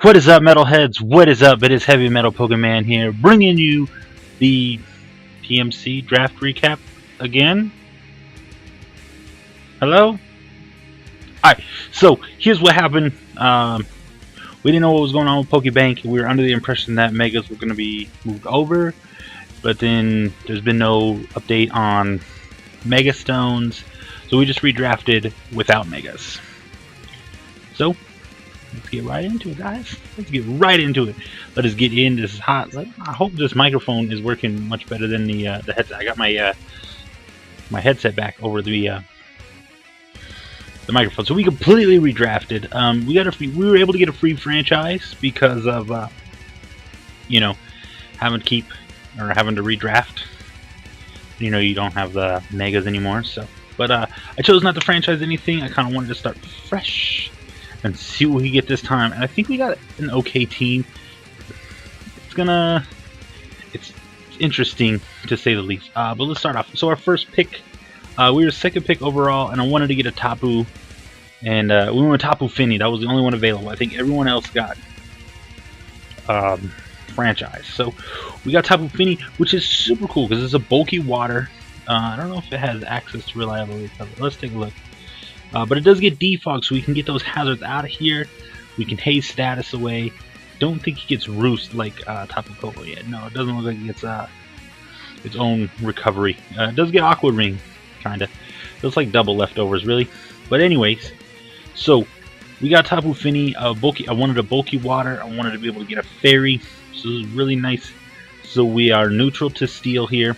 What is up, metalheads? What is up? It is Heavy Metal Pokemon here, bringing you the PMC draft recap again. Hello? Alright, so here's what happened. We didn't know what was going on with Pokebank. We were under the impression that Megas were going to be moved over, but then there's been no update on Mega Stones, so we just redrafted without Megas. So let's get right into it, guys. Let's get right into it. Let us get in. This is hot. I hope this microphone is working much better than the headset. I got my my headset back over the microphone. So we completely redrafted. We were able to get a free franchise because of you know, having to redraft. You know, you don't have the Megas anymore. So, but I chose not to franchise anything. I kind of wanted to start fresh and see what we get this time. And I think we got an okay team. It's interesting to say the least. But let's start off. So our first pick, we were second pick overall, and I wanted to get a Tapu, and we went with Tapu Fini. That was the only one available. I think everyone else got franchise. So we got Tapu Fini, which is super cool because it's a bulky water. I don't know if it has access to reliable recovery. Let's take a look. But it does get defog, so we can get those hazards out of here. We can haze status away. Don't think it gets roost like Tapu Koko yet. No, it doesn't look like it gets its own recovery. It does get Aqua Ring, kinda. It's like double leftovers, really. But anyways, so we got Tapu Fini. Bulky. I wanted a bulky water. I wanted to be able to get a fairy. So this is really nice. So we are neutral to steel here.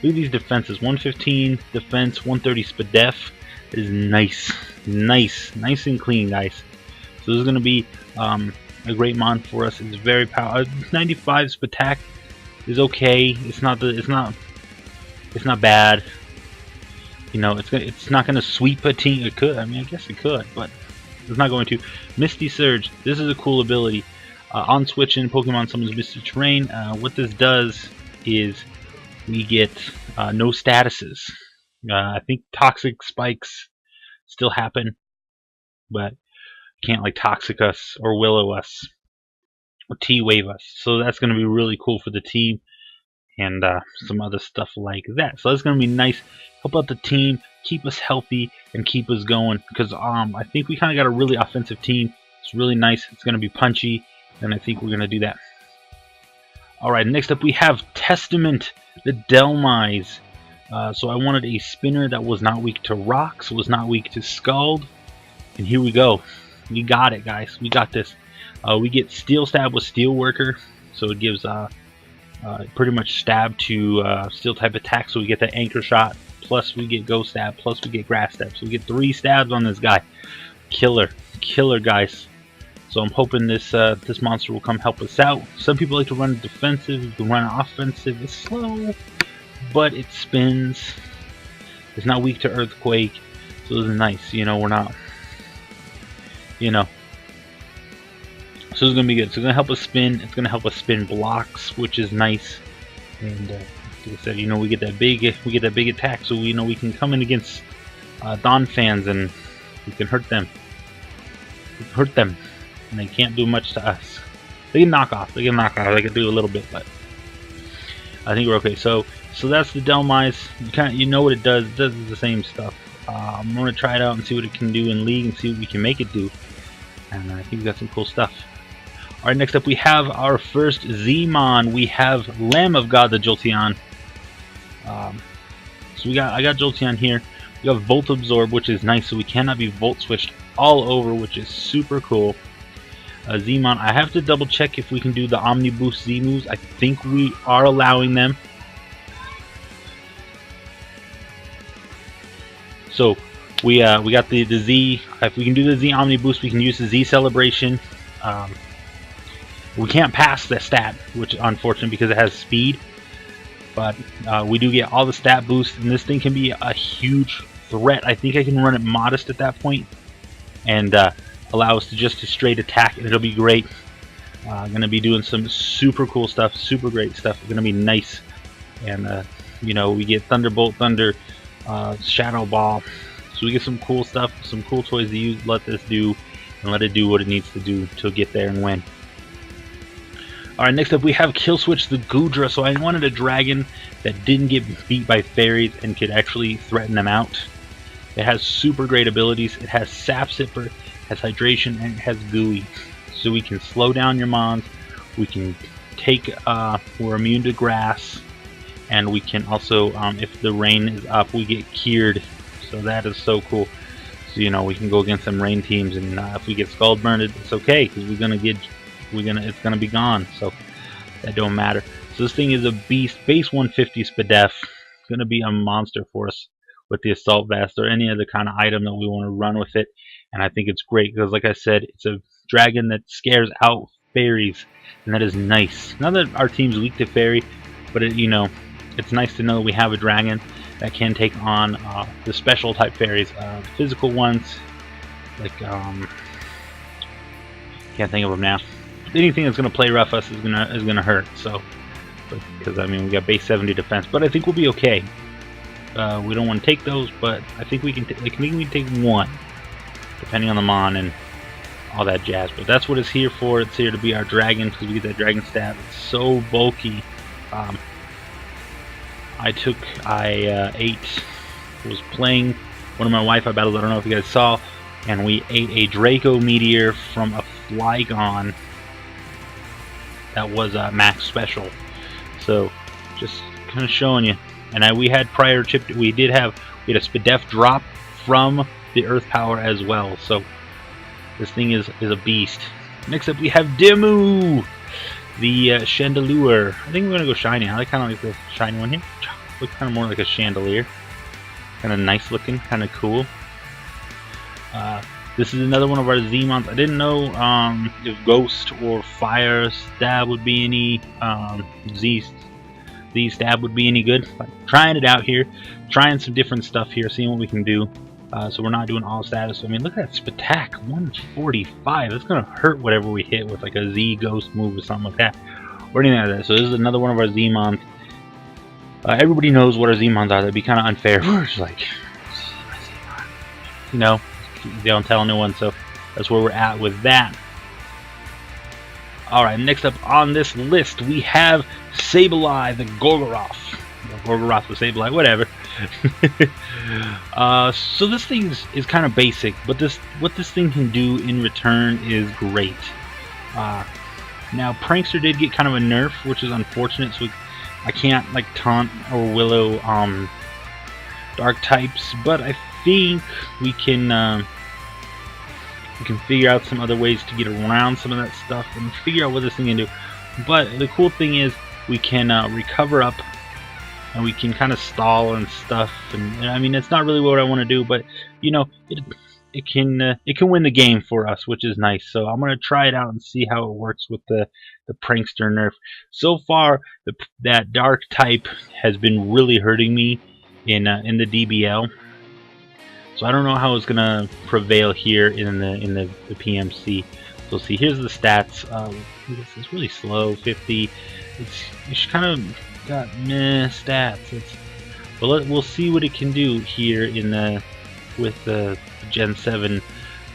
Look at these defenses: 115 defense, 130 Spadef. Is nice and clean, guys. So this is going to be a great mon for us. It's very powerful. 95 Spatak is okay. It's not bad. You know, it's not going to sweep a team. It could. I mean, I guess it could, but it's not going to. Misty Surge. This is a cool ability. On switching, Pokemon summons Misty Terrain. What this does is we get no statuses. I think toxic spikes still happen, but can't like toxic us or willow us or T-wave us. So that's going to be really cool for the team and some other stuff like that. So that's going to be nice. Help out the team, keep us healthy, and keep us going because I think we kind of got a really offensive team. It's really nice. It's going to be punchy, and I think we're going to do that. Alright, next up we have Testament, the Delmise. So I wanted a spinner that was not weak to rocks, was not weak to scald, and here we go. We got it, guys. We got this. We get steel stab with steel worker, so it gives pretty much stab to steel type attack. So we get the anchor shot, plus we get ghost stab, plus we get grass stab. So we get 3 stabs on this guy. Killer, guys. So I'm hoping this this monster will come help us out. Some people like to run defensive. You can run offensive. It's slow, but it spins. It's not weak to earthquake, so this is nice. You know, we're not, you know. So it's gonna be good. So it's gonna help us spin. It's gonna help us spin blocks, which is nice. And like I said, you know, we get that big attack, so we know we can come in against Dawn fans and we can hurt them. And they can't do much to us. They can knock off. They can do a little bit, but I think we're okay. So that's the Delmise. You know what it does. It does the same stuff. I'm gonna try it out and see what it can do in League and see what we can make it do. And I think we got some cool stuff. All right, next up we have our first Z-Mon. We have Lamb of God, the Jolteon. So I got Jolteon here. We got Volt Absorb, which is nice. So we cannot be Volt switched all over, which is super cool. Z-Mon. I have to double check if we can do the Omni Boost Z moves. I think we are allowing them. So we got the Z. If we can do the Z Omni Boost, we can use the Z Celebration. We can't pass the stat, which is unfortunate because it has speed. But we do get all the stat boosts, and this thing can be a huge threat. I think I can run it modest at that point, and allow us to just a straight attack, and it'll be great. Gonna be doing some super cool stuff, super great stuff. It's gonna be nice, and you know, we get Thunderbolt, Thunder, Shadow Ball, so we get some cool stuff, some cool toys to use. Let this do, and let it do what it needs to do to get there and win. Alright, next up we have Kill Switch the Goodra. So I wanted a dragon that didn't get beat by fairies and could actually threaten them out. It has super great abilities. It has Sap Sipper, has Hydration, and it has Gooey. So we can slow down your mons, we can take, we're immune to grass, and we can also, if the rain is up, we get cured. So that is so cool. So, you know, we can go against some rain teams, and if we get Scald Burned, it's okay, because it's gonna be gone. So that don't matter. So this thing is a beast. Base 150 Spadef. It's gonna be a monster for us with the Assault Vest or any other kind of item that we want to run with it. And I think it's great because, like I said, it's a dragon that scares out fairies, and that is nice. Not that our team's weak to fairy, but you know, it's nice to know we have a dragon that can take on the special type fairies, physical ones, like can't think of them now. Anything that's gonna play rough us is gonna hurt. So, because I mean we got base 70 defense, but I think we'll be okay. We don't want to take those, but I think we can. We can take one, depending on the mon and all that jazz. But that's what it's here for. It's here to be our dragon because we get that dragon stat. It's so bulky. I was playing one of my Wi-Fi battles. I don't know if you guys saw, and we ate a Draco Meteor from a Flygon that was a max special. So just kind of showing you. And we had prior chip. We had a Spadef drop from the Earth Power as well. So this thing is a beast. Next up we have Demu, the Chandelure. I think we're gonna go shiny. I kind of like the shiny one here. Looks kind of more like a chandelier. Kind of nice looking, kind of cool. This is another one of our Z-Mons. I didn't know if Ghost or Fire Stab would be any Z Stab would be any good. But trying it out here, trying some different stuff here, seeing what we can do. So we're not doing all status. I mean, look at that Spatak, 145. That's gonna hurt whatever we hit with like a Z Ghost move or something like that, or anything like that. So this is another one of our Z-Mons. Everybody knows what our Z-Mons are. That'd be kind of unfair. We're just like, you know, they don't tell anyone. So that's where we're at with that. Alright, next up on this list we have Sableye the Gorgoroth. Gorgoroth the Sableye, whatever. So this thing is kind of basic, but what this thing can do in return is great. Now Prankster did get kind of a nerf, which is unfortunate, so I can't like taunt or willow dark types, but I think we can figure out some other ways to get around some of that stuff and figure out what this thing can do. But the cool thing is we can recover up, and we can kind of stall and stuff. And I mean, it's not really what I want to do, but you know, it can win the game for us, which is nice. So I'm gonna try it out and see how it works with the Prankster nerf. So far, that dark type has been really hurting me in the DBL. So I don't know how it's gonna prevail here in the PMC. So see, here's the stats. It's really slow, 50. It's kind of got meh stats. But we'll see what it can do here with the Gen 7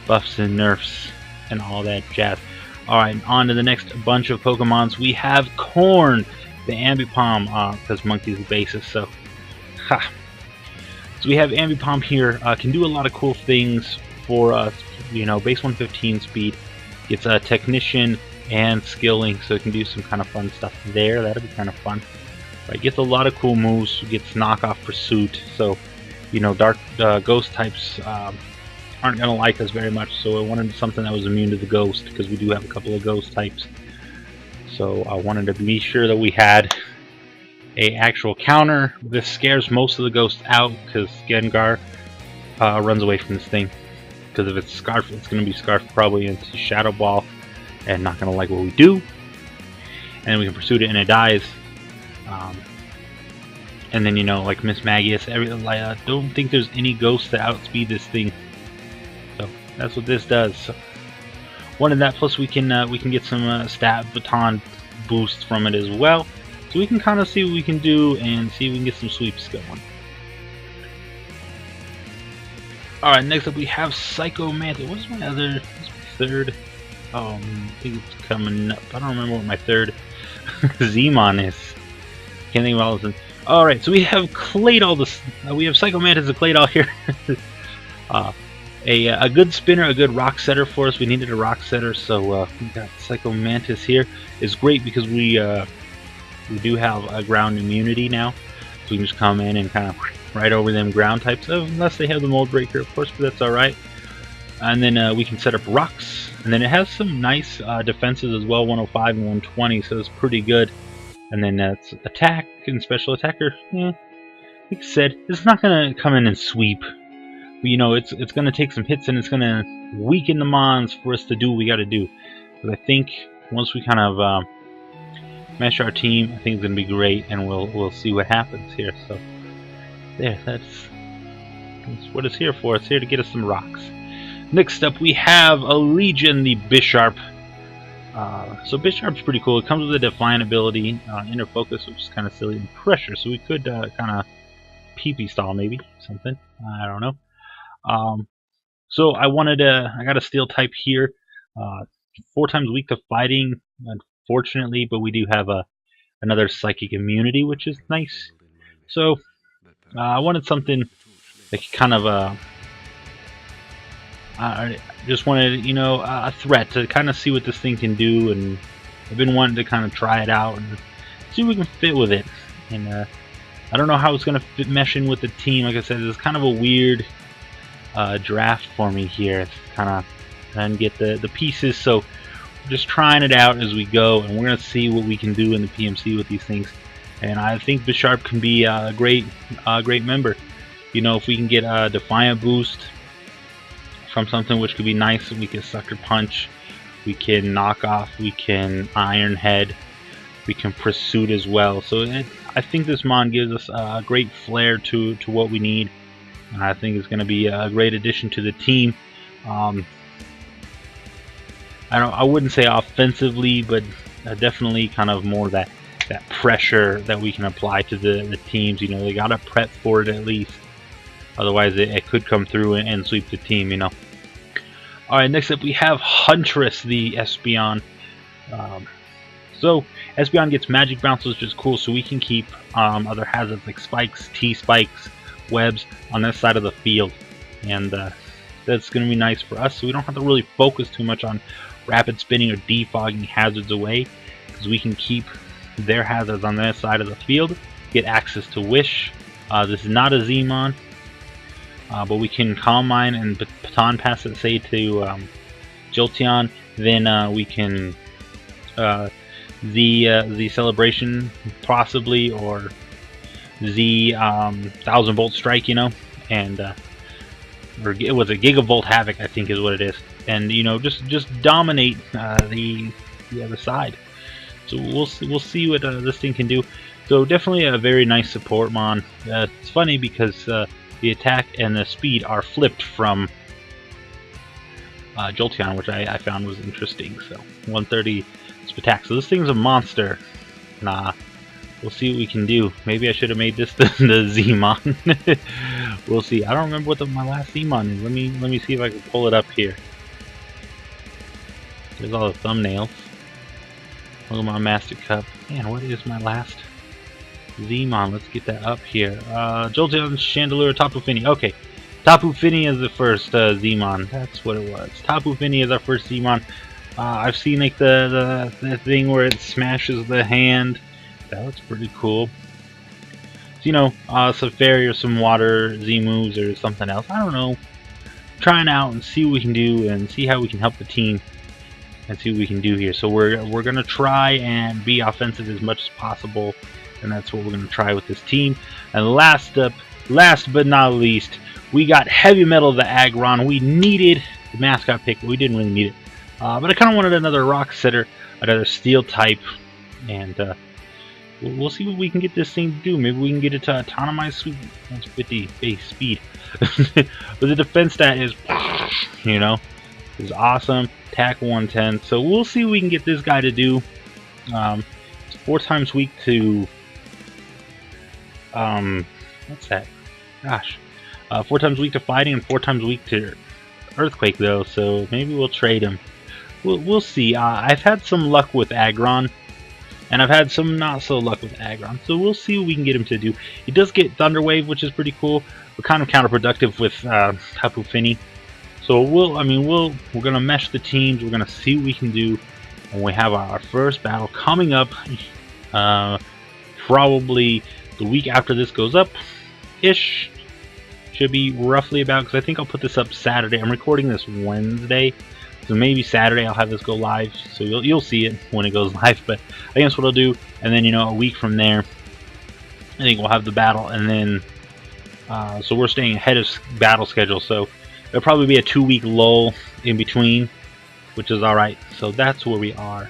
buffs and nerfs and all that jazz. Alright, on to the next bunch of Pokemons. We have Corn, the Ambipom, because Monkey's the basis, so ha. So we have Ambipom here, can do a lot of cool things for us. You know, base 115 speed, gets a Technician and Skilling, so it can do some kind of fun stuff there. That'll be kind of fun. Right, gets a lot of cool moves, gets Knockoff Pursuit, so you know, dark ghost types aren't gonna like us very much. So I wanted something that was immune to the ghost, because we do have a couple of ghost types. So I wanted to be sure that we had a actual counter. This scares most of the ghosts out because Gengar runs away from this thing. Because if it's Scarf, it's going to be Scarf probably into Shadow Ball and not going to like what we do. And then we can pursue it and it dies. And then, you know, like Miss Magius, I don't think there's any ghosts that outspeed this thing. So that's what this does. So, wanted that, plus we can get some stat baton boosts from it as well. So we can kind of see what we can do and see if we can get some sweeps going. Alright, next up we have Psycho Mantis. What's my other third. I think it's coming up. I don't remember what my third Zemon is. Can't think of all of them. Alright, so we have Claydol. We have Psycho Mantis and Claydol here. A good spinner, a good rock setter for us. We needed a rock setter, so we got Psycho Mantis here. It's great because we do have a ground immunity now. So we can just come in and kind of right over them ground types, unless they have the mold breaker, of course, but that's alright. And then we can set up rocks. And then it has some nice defenses as well, 105 and 120, so it's pretty good. And then it's attack and special attacker. Like I said, it's not going to come in and sweep. But, you know, it's going to take some hits and it's going to weaken the mons for us to do what we got to do. But I think once we kind of mesh our team, I think it's going to be great, and we'll see what happens here. So there, that's what it's here for. It's here to get us some rocks. Next up, we have a Legion, the Bisharp. So Bisharp's pretty cool. It comes with a Defiant ability, Inner Focus, which is kind of silly, and Pressure. So we could kind of PP stall maybe, something. I don't know. So I got a Steel type here. 4 times weak to fighting, unfortunately, but we do have another Psychic immunity, which is nice. So I wanted something that could kind of I just wanted, you know, a threat to kind of see what this thing can do, and I've been wanting to kind of try it out and see if we can fit with it. And I don't know how it's going to mesh in with the team. Like I said, it's kind of a weird draft for me here. It's kind of trying to get the pieces, so we're just trying it out as we go, and we're going to see what we can do in the PMC with these things. And I think Bisharp can be a great member. You know, if we can get a Defiant boost from something, which could be nice. We can Sucker Punch, we can Knock Off, we can Iron Head, we can Pursuit as well. So I think this mon gives us a great flair to what we need, and I think it's going to be a great addition to the team. I wouldn't say offensively, but definitely kind of more that pressure that we can apply to the teams. You know, they got to prep for it at least. Otherwise, it could come through and sweep the team, you know. Alright, next up we have Huntress, the Espeon. So, Espeon gets Magic Bounce, which is cool, so we can keep other hazards like Spikes, T-Spikes, Webs on this side of the field. And that's going to be nice for us, so we don't have to really focus too much on rapid spinning or defogging hazards away, because we can keep their hazards on their side of the field, get access to Wish. This is not a Zemon. But we can Calm Mind and Baton Pass it, say, to Jolteon. Then we can the Celebration possibly, or the 1000 Volt Strike, you know, and or it was a Gigavolt Havoc, I think is what it is, and you know, just dominate the other side. So we'll see what this thing can do. So definitely a very nice support mon. It's funny because the attack and the speed are flipped from Jolteon, which I found was interesting. So 130 attack. So this thing's a monster. Nah, we'll see what we can do. Maybe I should have made this the Zemon. We'll see. I don't remember what my last Zemon is. Let me see if I can pull it up here. There's all the thumbnails. Look at my Master Cup. Man, what is my last Zemon? Let's get that up here. Jolteon, Chandelure, Tapu Fini. Okay, Tapu Fini is the first Zemon. That's what it was. Tapu Fini is our first Zemon. I've seen like the thing where it smashes the hand. That looks pretty cool. So, you know, some fairy or some water Z moves or something else. I don't know. Trying out and see what we can do and see how we can help the team and see what we can do here. So we're gonna try and be offensive as much as possible, and that's what we're gonna try with this team. And last but not least, we got Heavy Metal, the Aggron. We needed the mascot pick, but we didn't really need it. But I kind of wanted another rock setter, another steel type, and we'll see what we can get this thing to do. Maybe we can get it to autonomize sweep. That's 50 base speed. But the defense stat is, you know, is awesome. Attack 110. So we'll see what we can get this guy to do. It's 4 times weak to what's that? Gosh, 4 times weak to fighting and 4 times weak to Earthquake though, so maybe we'll trade him. We'll see. I've had some luck with Aggron, and I've had some not so luck with Aggron, so we'll see what we can get him to do. He does get Thunder Wave, which is pretty cool, but kind of counterproductive with Tapu Fini. So we're gonna mesh the teams. We're gonna see what we can do, and we have our first battle coming up. Probably the week after this goes up, ish. Should be roughly about, because I think I'll put this up Saturday. I'm recording this Wednesday, so maybe Saturday I'll have this go live. So you'll see it when it goes live. But I think that's what I'll do. And then a week from there, I think we'll have the battle, and then so we're staying ahead of battle schedule. So there'll probably be a 2-week lull in between, which is all right. So that's where we are.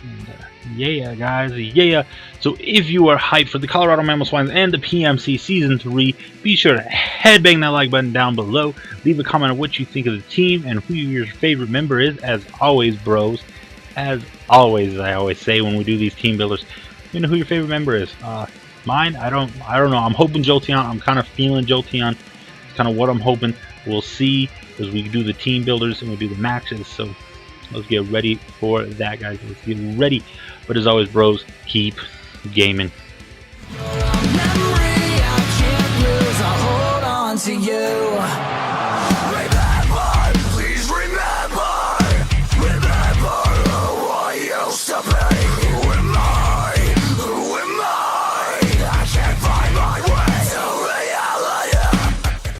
And, yeah, guys, yeah. So if you are hyped for the Colorado Mammal Swines and the PMC Season 3, be sure to headbang that like button down below. Leave a comment on what you think of the team and who your favorite member is. As always, bros, as always, I always say when we do these team builders, you know who your favorite member is. Mine, I don't know. I'm hoping Jolteon. I'm kind of feeling Jolteon. It's kind of what I'm hoping. We'll see as we do the team builders and we do the matches. So let's get ready for that, guys. Let's get ready. But as always, bros, keep gaming. Memory, I can't lose. I hold on to you.